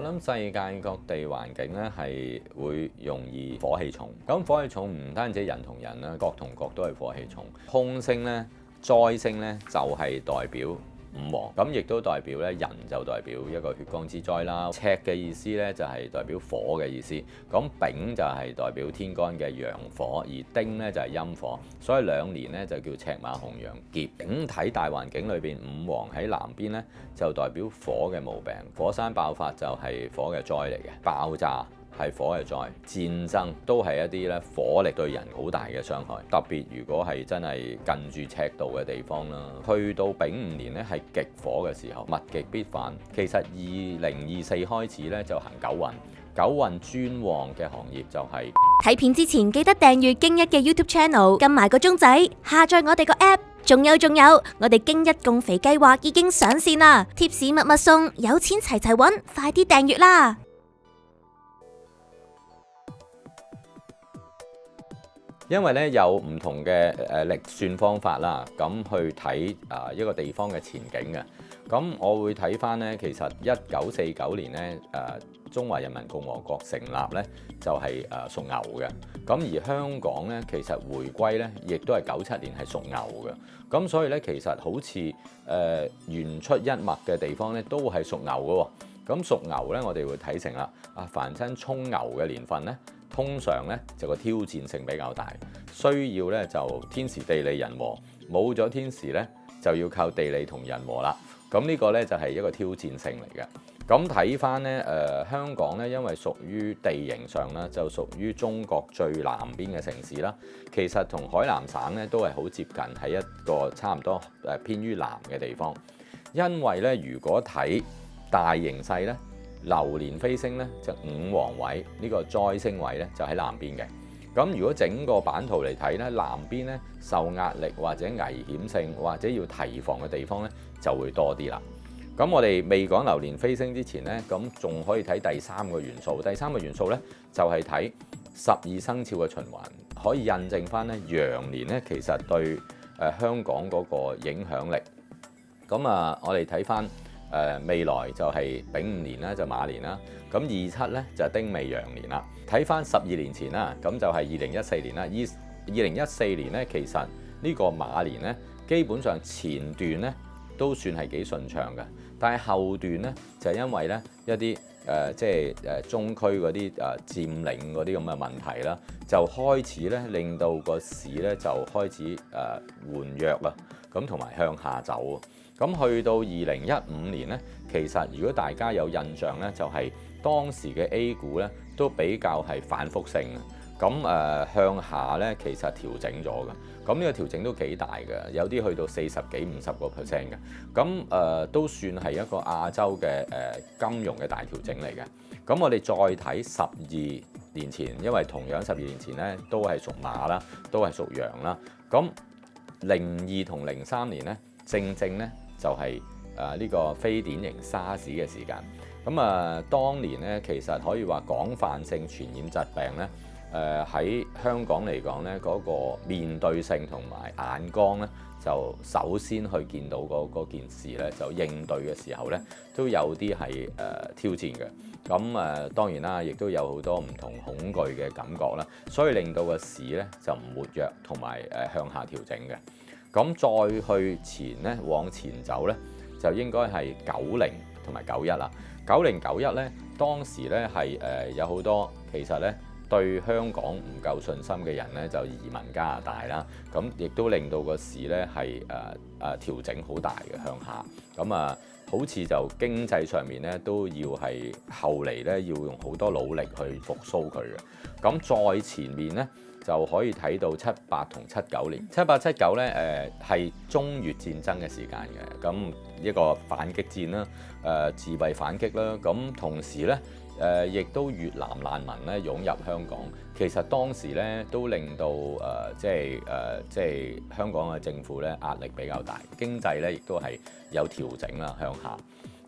諗世界各地環境咧係會容易火氣重。咁火氣重唔單止人同人啦，國同國都係火氣重。空星咧、災星咧就係代表五黃，咁亦都代表咧人就代表一個血光之災啦。赤嘅意思咧就係代表火嘅意思，咁丙就係代表天干嘅陽火，而丁咧就係陰火，所以兩年咧就叫赤馬紅羊劫。整體大環境裏邊，五黃喺南邊咧就代表火嘅毛病，火山爆發就係火嘅災嚟嘅，爆炸係火嘅災，戰爭都係一啲咧火力對人好大嘅傷害，特別如果係真係近住赤道嘅地方啦。去到丙午年咧係極火嘅時候，物極必反。其實2024開始咧就行九運，九運專旺嘅行業就係睇片之前記得訂閱京一嘅 YouTube Channel，撳埋個鐘仔，下載我哋個 App。仲有，我哋京一共肥計劃已經上線啦，貼士密密送，有錢齊齊揾，快啲訂閱啦！因為咧有唔同嘅歷算方法啦，咁去睇一個地方嘅前景嘅。咁我會睇翻咧，其實1949年咧中華人民共和國成立咧就係屬牛嘅。咁而香港咧其實回歸咧亦都係97年係屬牛嘅。咁所以咧其實好似原出一脈嘅地方咧都係屬牛嘅喎。咁屬牛咧我哋會睇成啦，凡親沖牛嘅年份咧，通常咧就個挑戰性比較大，需要咧就天時地利人和，冇咗天時咧就要靠地利同人和啦。咁呢個咧就係一個挑戰性嚟嘅。咁睇翻咧香港咧，因為屬於地形上啦，就屬於中國最南邊嘅城市啦。其實同海南省咧都係好接近，喺一個差唔多偏於南嘅地方。因為咧如果睇大形勢咧，流年飛星咧就五黃位呢個災星位咧就喺南邊嘅。咁如果整個版圖嚟睇咧，南邊咧受壓力或者危險性或者要提防嘅地方咧就會多啲啦。咁我哋未講流年飛星之前咧，咁仲可以睇第三個元素。第三個元素咧就係睇12生肖嘅循環，可以印證翻咧羊年咧其實對香港嗰個影響力。咁我哋睇翻未來就係丙午年啦，就馬年啦。咁27咧就丁未羊年啦。睇翻12年前啦，咁就係2014年啦。2014年咧，其實呢個馬年咧，基本上前段咧都算係幾順暢嘅，但係後段咧就因為咧一啲即係中區嗰啲佔領嗰啲咁嘅問題啦，就開始咧令到個市咧就開始緩弱啦，咁同埋向下走。咁去到2015年咧，其實如果大家有印象咧，就係當時嘅 A 股咧都比較係反覆性嘅，咁向下咧其實調整咗嘅，咁呢個調整都幾大嘅，有啲去到40幾50%嘅，咁都算係一個亞洲嘅金融嘅大調整嚟嘅。咁我哋再睇12年前，因為同樣12年前咧都係屬馬啦，都係屬羊啦，咁02同03年咧正咧就係呢個非典型沙士嘅時間。咁當年咧其實可以話廣泛性傳染疾病咧，喺香港嚟講咧嗰個面對性同埋眼光咧，就首先去見到嗰件事咧，就應對嘅時候咧都有啲係挑戰嘅。咁當然啦，亦都有好多唔同恐懼嘅感覺啦，所以令到個市咧就唔活躍同埋向下調整嘅。咁再去前咧，往前走咧，就應該係90同埋91啦。90、91咧，當時咧係有好多其實咧對香港唔夠信心嘅人咧，就移民加拿大啦。咁亦都令到個市咧係調整好大嘅向下。咁好似就經濟上面咧都要係後嚟咧要用好多努力去復甦佢嘅。咁再前面咧，就可以睇到78同79年，78、79咧係中越戰爭嘅時間嘅，咁一個反擊戰啦，自衛反擊啦，咁同時咧亦都越南難民咧湧入香港，其實當時咧都令到即係香港嘅政府咧壓力比較大，經濟咧亦都係有調整啦向下。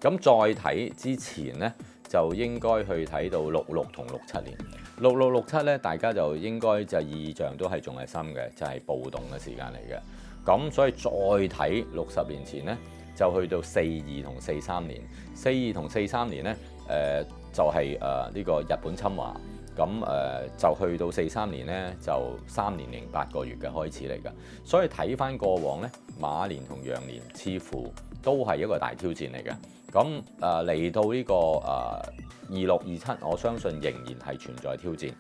咁再睇之前咧，就應該去睇到66同67年，66、67咧，大家就應該就意象都係仲係深嘅，就係暴動嘅時間嚟嘅。咁所以再睇60年前咧，就去到42同43年，42同43年咧，就係呢個日本侵華。咁就去到43年呢，就3年零8個月嘅開始嚟㗎。所以睇返過往呢，馬年同羊年似乎都係一個大挑戰嚟嘅。咁嚟到呢個26、27，我相信仍然係存在挑戰。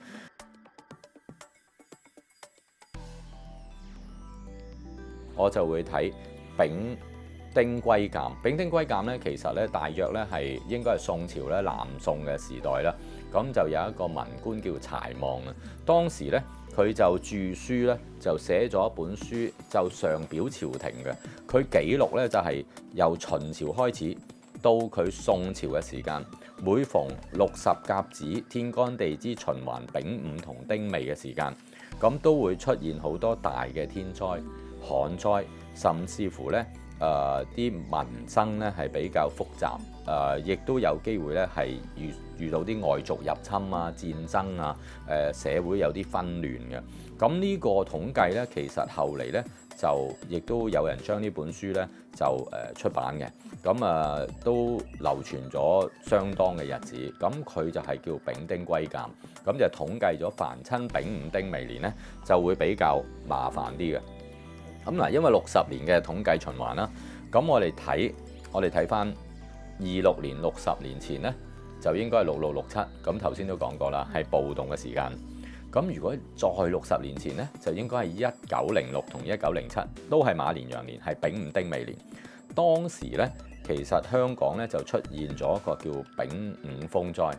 我就會睇丙丁癸鑑。丙丁癸鑑咧，其實咧大約咧係應該係宋朝咧南宋嘅時代啦。咁就有一個文官叫柴望啊。當時咧佢就著書咧，就寫咗一本書，就上表朝廷嘅。佢記錄咧就係由秦朝開始到佢宋朝嘅時間，每逢60甲子、天干地支循環丙午同丁未嘅時間，咁都會出現好多大嘅天災、旱災，甚至乎咧啲民生咧係比較複雜，亦都有機會咧係遇到啲外族入侵啊、戰爭啊，社會有啲紛亂嘅。咁呢個統計咧，其實後嚟咧就亦都有人將呢本書咧就出版嘅，咁都流傳咗相當嘅日子。咁佢就係叫丙丁癸鑑，咁就統計咗凡親丙午丁未年咧就會比較麻煩啲嘅。咁嗱，因為60年嘅統計循環啦，咁我哋睇翻26年60年前咧，就應該係66、67，咁頭先都講過啦，係暴動嘅時間。咁如果再60年前咧，就應該係1906同1907，都係馬年羊年，係丙午丁未年。當時咧，其實香港咧就出現咗一個叫丙午風災。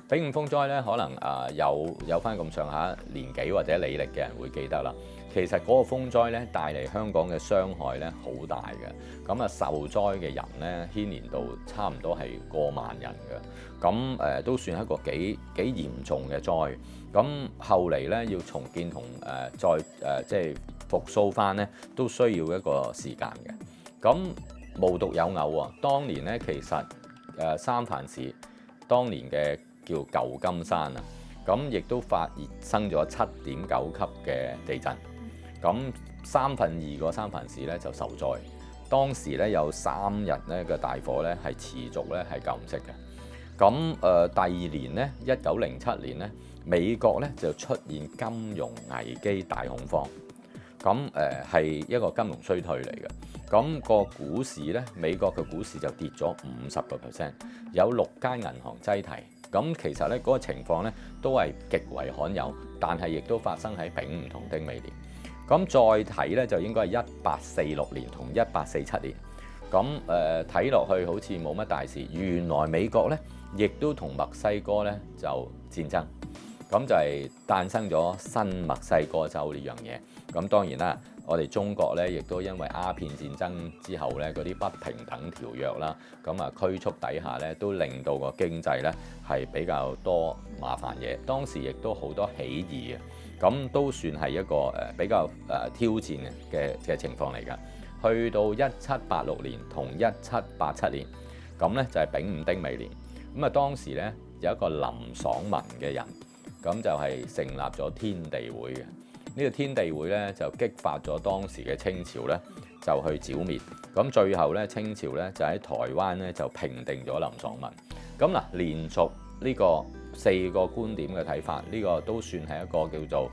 丙午風災咧，可能有翻咁上下年紀或者履歷嘅人會記得啦。其實嗰個風災咧帶嚟香港嘅傷害咧好大嘅，咁受災嘅人咧牽連到差唔多係過萬人嘅，咁都算係一個幾嚴重嘅災。咁後嚟咧要重建同再即係復甦翻咧，都需要一個時間嘅。咁無獨有偶啊，當年咧其實三藩市當年嘅叫舊金山啊，咁亦都發生咗7.9級嘅地震。咁2/3個三藩市咧就受災，當時咧有3日咧嘅大火咧係持續咧係救唔熄嘅。咁第二年咧1907年咧，美國咧就出現金融危機大恐慌，咁係一個金融衰退嚟嘅。咁個股市咧，美國嘅股市就跌咗50%，有6間銀行擠提。咁其實咧嗰個情況咧都係極為罕有，但係亦都發生喺丙午同丁未年。咁再睇咧就應該係1846年同1847年。咁睇落去好似冇乜大事，原來美國咧亦都同墨西哥咧就戰爭，咁就係誕生咗新墨西哥州呢樣嘢。咁當然啦，我哋中國咧亦都因為鴉片戰爭之後咧嗰啲不平等條約啦，咁拘束底下咧都令到個經濟咧係比較多麻煩嘢。當時亦都好多起義嘅，咁都算係一個比較挑戰嘅情況嚟㗎。去到1786年同1787年，咁咧就係丙午丁未年。咁當時咧有一個林爽文嘅人，咁就係成立咗天地會嘅。呢個天地會咧就激發咗當時嘅清朝咧就去剿滅。咁最後咧清朝咧就喺台灣咧就平定咗林爽文。咁嗱，連續呢個4個觀點嘅睇法，呢個都算係一個叫做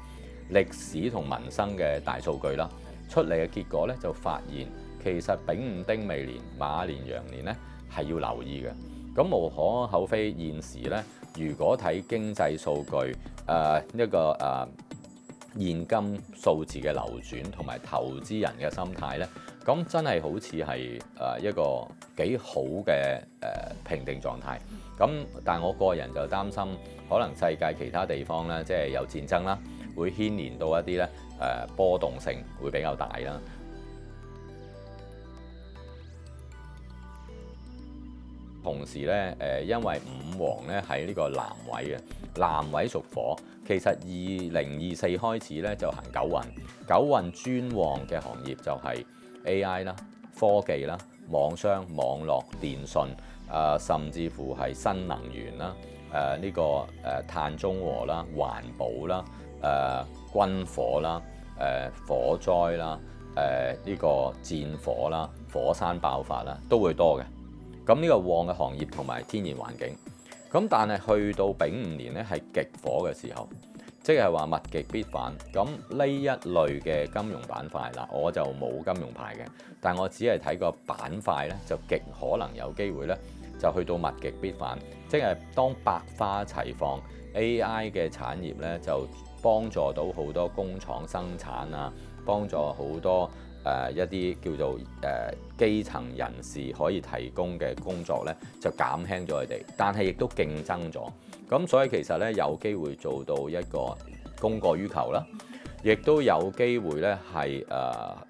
歷史同民生嘅大數據啦。出嚟嘅結果咧就發現，其實丙午丁未年、馬年羊年咧係要留意嘅。咁無可厚非，現時咧如果睇經濟數據，一個現金數字嘅流轉同埋投資人嘅心態咧，咁真係好似係一個幾好嘅平定狀態。咁但我個人就擔心，可能世界其他地方咧，即係有戰爭啦，會牽連到一啲咧波動性會比較大啦。同時咧因為午黃咧喺呢個南位嘅，南位屬火。其實2024開始咧就行九運，九運專旺嘅行業就係 AI 啦、科技啦、網商、網絡、電信，甚至乎係新能源啦、呢個碳中和啦、環保啦、軍火啦、火災啦、呢個戰火啦、火山爆發啦，都會多嘅。咁呢個旺嘅行業同埋天然環境，咁但係去到丙午年咧係極火嘅時候，即係話物極必反。咁呢一類嘅金融板塊嗱，我就冇金融牌嘅，但我只係睇個板塊咧，就極可能有機會咧就去到物極必反，即係當百花齊放 AI 嘅產業咧就幫助到好多工廠生產啊，幫助好多一啲叫做基層人士可以提供嘅工作咧，就減輕咗佢哋，但係亦都競爭咗。咁所以其實咧有機會做到一個供過於求啦，亦都有機會咧係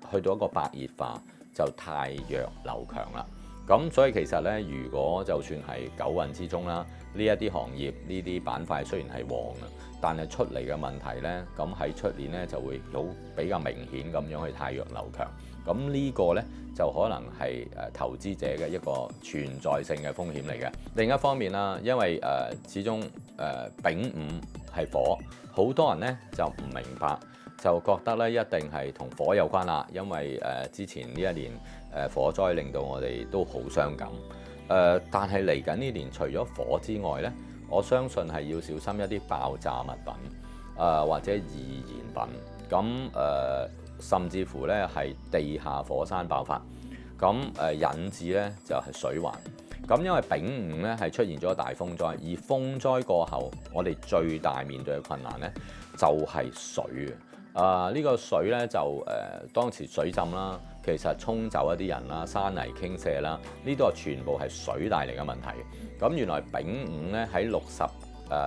去到一個白熱化，就太弱流強啦。咁所以其實咧，如果就算係九運之中啦，呢一啲行業呢啲板塊雖然係旺啊，但係出嚟嘅問題咧，咁喺出年咧就會有比較明顯咁樣去太弱流強。咁呢個咧就可能係投資者嘅一個存在性嘅風險嚟嘅。另一方面啦，因為始終丙午係火，好多人咧就唔明白，就覺得咧一定係同火有關啦。因為之前呢一年火災令到我哋都好傷感。但係嚟緊呢年除咗火之外咧，我相信係要小心一啲爆炸物品或者易燃品。咁甚至乎咧係地下火山爆發，咁引致咧就係水患。咁因為丙午咧係出現咗大風災，而風災過後，我哋最大面對嘅困難咧就係水啊！呢個水咧就當時水浸啦，其實沖走一啲人啦，山泥傾瀉啦，呢度全部係水帶嚟嘅問題。咁原來丙午咧喺60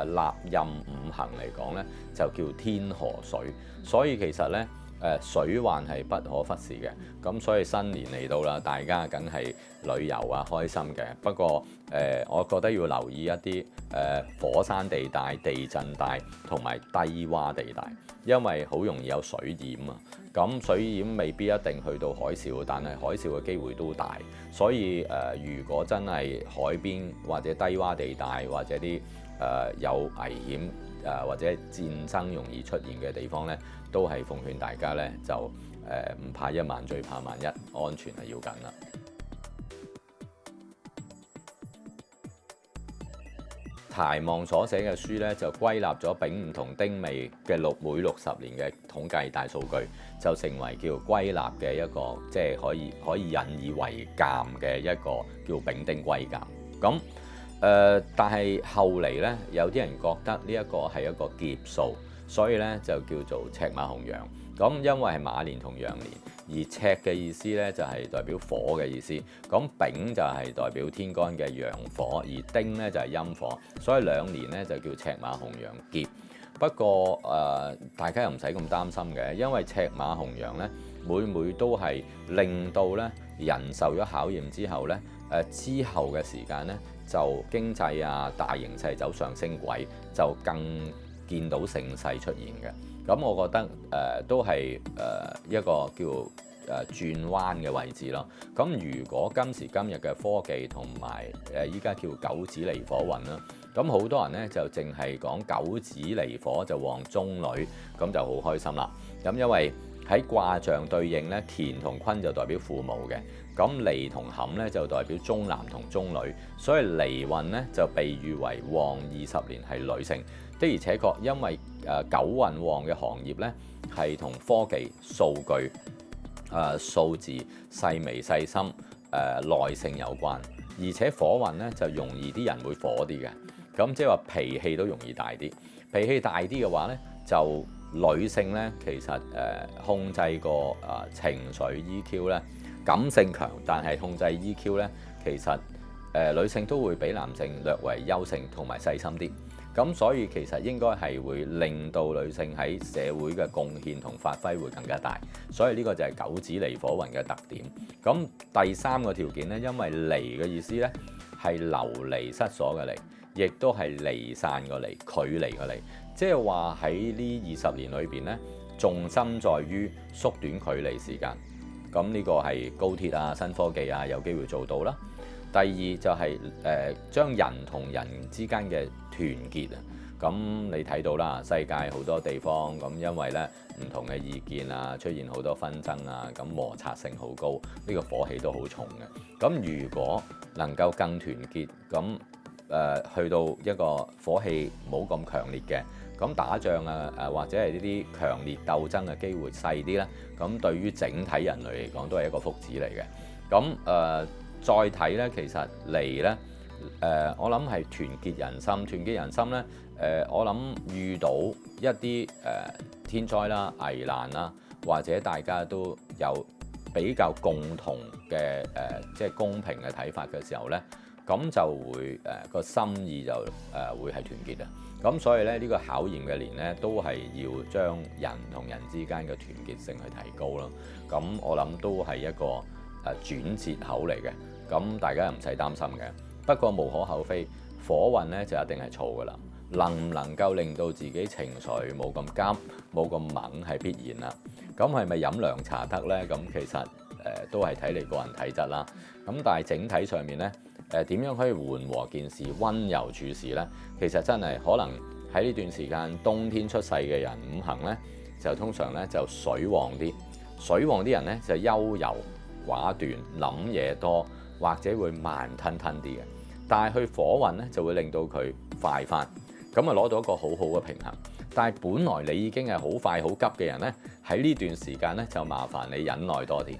立任五行嚟講咧，就叫天河水，所以其實咧。水患係不可忽視嘅，咁所以新年嚟到啦，大家梗係旅遊啊，開心嘅。不過我覺得要留意一啲火山地帶、地震帶同埋低洼地帶，因為好容易有水淹啊。咁水淹未必一定去到海嘯，但係海嘯嘅機會都大。所以如果真係海邊或者低洼地帶或者啲有危險或者戰爭容易出現嘅地方咧，都係奉勸大家咧就唔怕一萬，最怕萬一，安全係要緊啦。柴望所寫嘅書咧就歸納咗丙午同丁未嘅每60年嘅統計大數據，就成為叫歸納嘅一個即係可以引以為鑑嘅一個叫丙丁歸鑑。咁但係後嚟咧，有啲人覺得呢一個係一個劫數，所以咧就叫做赤馬紅羊。咁因為係馬年同羊年，而赤嘅意思咧就係代表火嘅意思，咁丙就係代表天干嘅陽火，而丁咧就係陰火，所以兩年咧就叫赤馬紅羊劫。不過大家又唔使咁擔心嘅，因為赤馬紅羊咧每都係令到咧人受咗考驗之後咧之後嘅時間咧。就經濟啊大形勢走上升軌，就更見到盛世出現嘅。咁我覺得都係一個叫轉彎嘅位置咯。咁如果今時今日嘅科技同埋依家叫九紫離火運啦，咁好多人咧就淨係講九紫離火就旺中女，咁就好開心啦。咁因為喺卦象對應咧，乾同坤就代表父母嘅，咁離同坎咧就代表中男同中女，所以離運咧就被譽為旺20年係女性的，而且確因為九運旺嘅行業咧係同科技、數據、數字、細微細心、耐性有關，而且火運咧就容易啲人會火啲嘅，咁即係話脾氣都容易大啲，脾氣大啲嘅話咧就。女性咧，其實控制個情緒 EQ 咧，感性強，但係控制 EQ 咧，其實女性都會比男性略為優勝同埋細心啲。咁所以其實應該係會令到女性喺社會嘅貢獻同發揮會更加大。所以呢個就係九紫離火運嘅特點。咁第三個條件咧，因為離嘅意思咧係流離失所嘅離，亦都係離散個離，距離個離。即係話喺呢20年裏邊咧，重心在於縮短距離時間。咁呢個係高鐵啊、新科技啊有機會做到啦。第二就係將人同人之間嘅團結啊。咁你睇到啦，世界好多地方咁，因為咧唔同嘅意見啊，出現好多紛爭啊，咁摩擦性好高，呢個火氣都好重嘅。咁如果能夠更團結，咁去到一個火氣冇咁強烈嘅，咁打仗或者係呢啲強烈鬥爭嘅機會細啲咧，咁對於整體人類嚟講都係一個福祉嚟嘅。咁再睇咧，其實嚟咧我諗係團結人心，團結人心咧我諗遇到一啲天災啦、危難啦，或者大家都有比較共同嘅即係公平嘅睇法嘅時候咧，咁就會個心意就會係團結啊！咁所以咧呢個考驗嘅年咧，都係要將人同人之間嘅團結性去提高咯。咁我諗都係一個轉折口嚟嘅，咁大家又唔使擔心嘅。不過無可厚非，火運咧就一定係燥噶啦。能唔能夠令到自己情緒冇咁急、冇咁猛係必然啦。咁係咪飲涼茶得呢？咁其實都係睇你個人體質啦。咁但係整體上面呢，點樣可以緩和件事、溫柔處事呢？其實真係可能喺呢段時間冬天出世嘅人五行呢，就通常呢就水旺啲。水旺啲人呢，就優柔寡斷、諗嘢多，或者會慢吞吞啲嘅。但係去火運呢，就會令到佢快返。咁啊攞到一個好好嘅平衡，但係本來你已經係好快好急嘅人呢，喺呢段時間呢，就麻煩你忍耐多啲，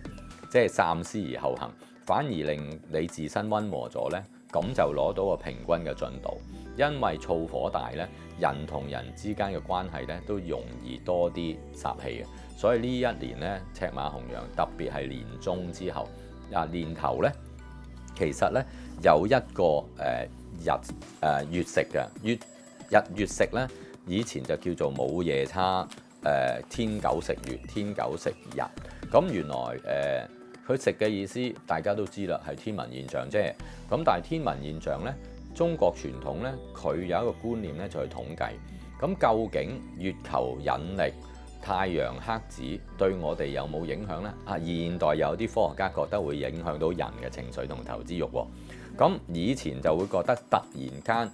即係三思而後行，反而令你自身溫和咗呢，咁就攞到個平均嘅進度。因為燥火大呢，人同人之間嘅關係呢，都容易多啲煞氣嘅，所以呢一年呢，赤馬紅羊特別係年中之後年頭呢，其實呢，有一個月食嘅日月食咧，以前就叫做冇夜叉，天狗食月，天狗食日。咁原來佢食嘅意思大家都知啦，係天文現象啫。咁但係天文現象咧，中國傳統咧，佢有一個觀念咧，就去統計。咁究竟月球引力、太陽黑子對我哋有冇影響呢？現代有啲科學家覺得會影響到人嘅情緒同投資慾喎。咁以前就會覺得突然間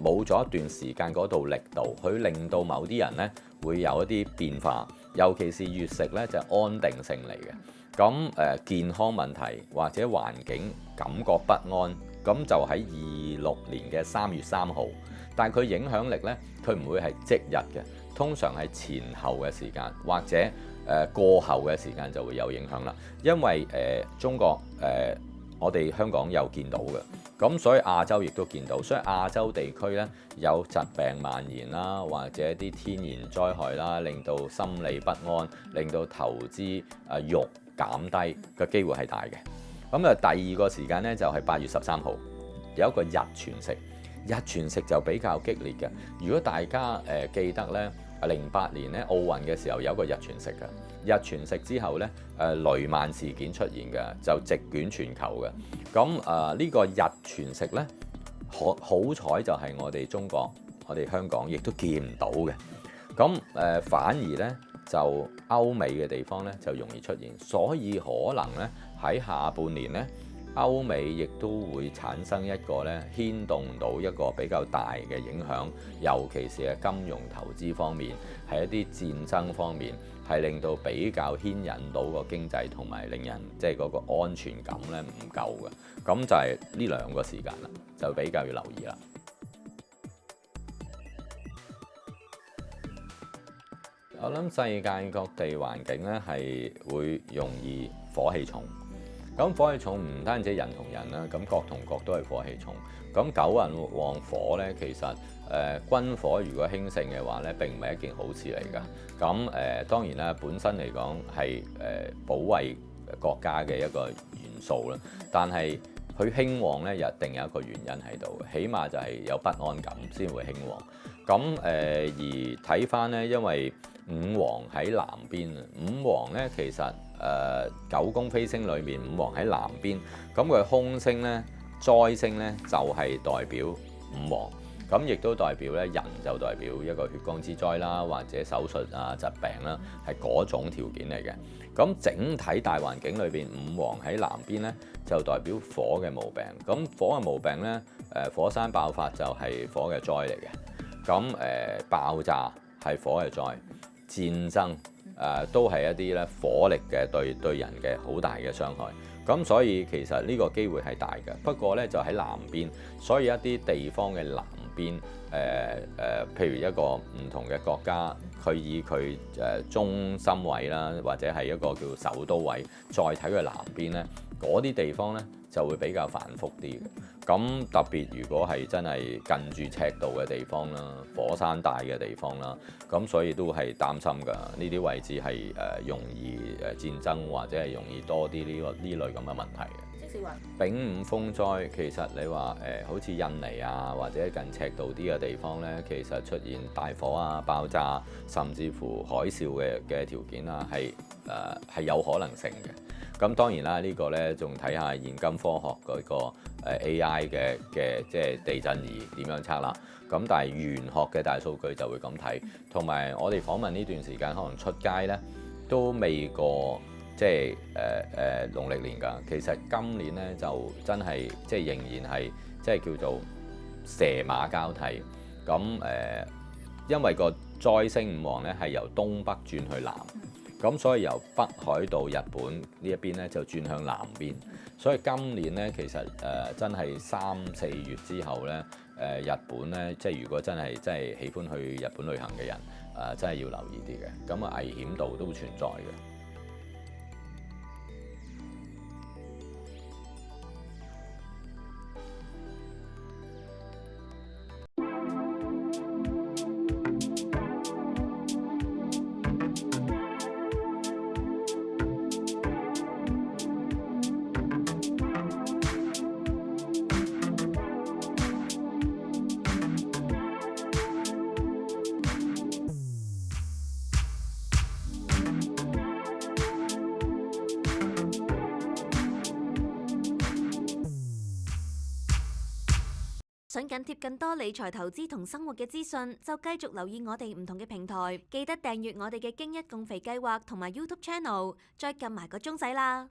冇咗一段時間嗰度力度，佢令到某啲人呢會有一啲變化，尤其是月食呢，就係安定性嚟嘅。咁健康問題或者環境感覺不安，咁就喺26年嘅3月3號，但係佢影響力呢，佢唔會係即日嘅，通常係前後嘅時間或者過後嘅時間就會有影響啦。因為中國我哋香港有見到嘅，咁所以亞洲亦都見到，所以亞洲地區呢，有疾病蔓延啦，或者啲天然災害啦，令到心理不安，令到投資慾減低嘅機會係大嘅。咁第二個時間呢，就係8月13號有一個日全食，日全食就比較激烈嘅。如果大家記得呢，08年呢奧運嘅時候有一個日全食嘅。日全食之後呢，雷曼事件出現嘅，就席捲全球嘅。咁呢個日全食呢，好彩就係我哋中國、我哋香港亦都見唔到嘅。咁反而呢，就歐美嘅地方呢，就容易出現，所以可能呢，喺下半年呢，歐美亦都會產生一個呢牽動到一個比較大嘅影響，尤其是係金融投資方面，係一啲戰爭方面，係令到比較牽引到個經濟同埋令人即係嗰個安全感呢唔夠嘅。咁就係呢兩個時間啦，就比較要留意啦。我諗世界各地環境呢係會容易火氣重。咁火氣重唔單止人同人啦，咁國同國都係火氣重。咁九運旺火呢，其實軍火如果興盛嘅話呢，並唔係一件好事嚟㗎。咁當然啦，本身嚟講係保衛國家嘅一個元素啦。但係佢興旺呢，一定有一個原因喺度，起碼就係有不安感先會興旺。咁而睇返呢，因為五黃喺南邊啊，五黃呢其實九宮飛星裏面五黃喺南邊，咁佢空星呢，災星呢，就係代表五黃，咁亦都代表咧人就代表一個血光之災啦，或者手術啊疾病啦，係嗰種條件嚟嘅。咁整體大環境裏邊，五黃喺南邊呢，就代表火嘅毛病。咁火嘅毛病呢，火山爆發就係火嘅災嚟嘅。咁爆炸係火嘅災，戰爭都係一啲咧火力嘅對人嘅好大嘅傷害。咁所以其實呢個機會係大嘅，不過咧就喺南邊，所以一啲地方嘅南邊，譬如一個唔同嘅國家，佢以佢中心位啦，或者係一個叫首都位，再睇佢南邊咧，嗰啲地方咧就會比較繁複啲嘅。咁特別如果係真係近住赤道嘅地方啦，火山帶嘅地方啦，咁所以都係擔心㗎。呢啲位置係容易戰爭或者係容易多啲呢類咁嘅問題嘅。即是話丙午風災其實你話好似印尼啊或者近赤道啲嘅地方咧，其實出現大火啊、爆炸，甚至乎海嘯嘅條件啊，係有可能性嘅。咁當然啦，呢個咧仲睇下現今科學嗰個AI 嘅即係地震儀點樣測啦。咁但係玄學嘅大數據就會咁睇，同埋我哋訪問呢段時間可能出街咧都未過即係農曆年㗎。其實今年咧就真係即係仍然係即係叫做蛇馬交替。咁因為個災星五黃咧係由東北轉去南。咁所以由北海道日本呢一邊咧就轉向南邊，所以今年咧其實真係3、4月之後咧日本咧即係如果真係喜歡去日本旅行嘅人真係要留意啲嘅，咁危險度都存在嘅。想緊貼更多理財投資同生活嘅資訊，就繼續留意我哋唔同嘅平台，記得訂閱我哋嘅經一共肥計劃同埋 YouTube Channel，再撳埋個鐘仔啦。